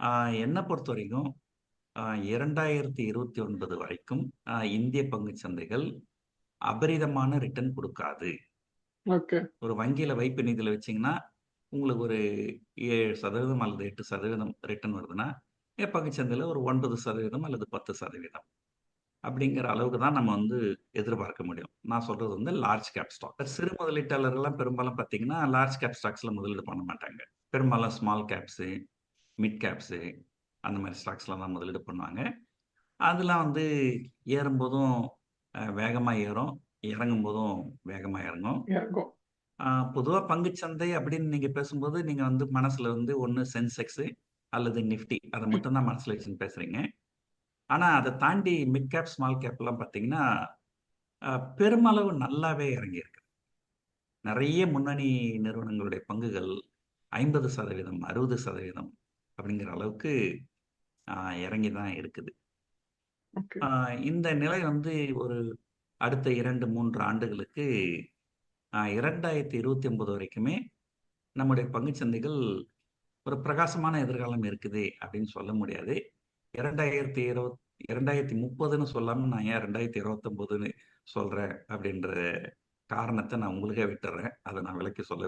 ஆ என்ன பொறுத்தவரைக்கும் 2029 வரைக்கும் இந்திய பங்குச் சந்தைகள் அபரிதமான ரிட்டர்ன் குடுக்காது. ஓகே. ஒரு வங்கியில வைப்பு நிதியில வச்சீங்கன்னா, உங்களுக்கு ஒரு 7% அல்லது 8% ரிட்டர்ன் வருதுன்னா, பங்குச் சந்தையில ஒரு 9% அல்லது 10% அப்படிங்கிற அளவுக்கு தான் நம்ம வந்து எதிர்பார்க்க முடியும். நான் சொல்றது வந்து லார்ஜ் கேப் ஸ்டாக். சிறு முதலீட்டாளர்கள்லாம் பெரும்பாலும் பார்த்தீங்கன்னா, லார்ஜ் கேப் ஸ்டாக்ஸ்ல முதலீடு பண்ண மாட்டாங்க. பெரும்பாலும் ஸ்மால் கேப்ஸு, மிட் கேப்ஸு அந்த மாரி ஸ்டாக்ஸ்ல தான் முதலீடு பண்ணுவாங்க. அதெல்லாம் வந்து ஏறும்போதும் வேகமா ஏறும். இறங்கும்போதும் வேகமா இறங்கும். இறங்கும். பொதுவா பங்குச்சந்தை அப்படின்னு நீங்க பேசும்போது, நீங்க வந்து மனசுல வந்து ஒண்ணு சென்செக்ஸு அல்லது நிஃப்டி அத மட்டும் தான் மனசுல வச்சுன்னு பேசுறீங்க. ஆனா அத தாண்டி மிட் கேப், ஸ்மால் கேப்லாம் பார்த்தீங்கன்னா, பெருமளவு நல்லாவே இறங்கியிருக்கு. நெறைய முன்னணி நிறுவனங்களுடைய பங்குகள் 50% 60% அப்படிங்கிற அளவுக்கு அ இறங்கி தான் இருக்குது. ஓகே. ஆ இந்த நிலை வந்து ஒரு அடுத்த 2, 3 ஆண்டுகளுக்கு 2029 வரைக்குமே நம்முடைய பங்குச் சந்தைகள் ஒரு பிரகாசமான எதிர்காலம் இருக்குது அப்படின்னு சொல்ல முடியாது. 2020 2030ன்னு சொல்லாம நான் ஏன் 2029ன்னு சொல்றேன் அப்படின்ற காரணத்த நான் உங்களுக்கே விட்டுர்றேன். அத நான் விளக்கி சொல்ல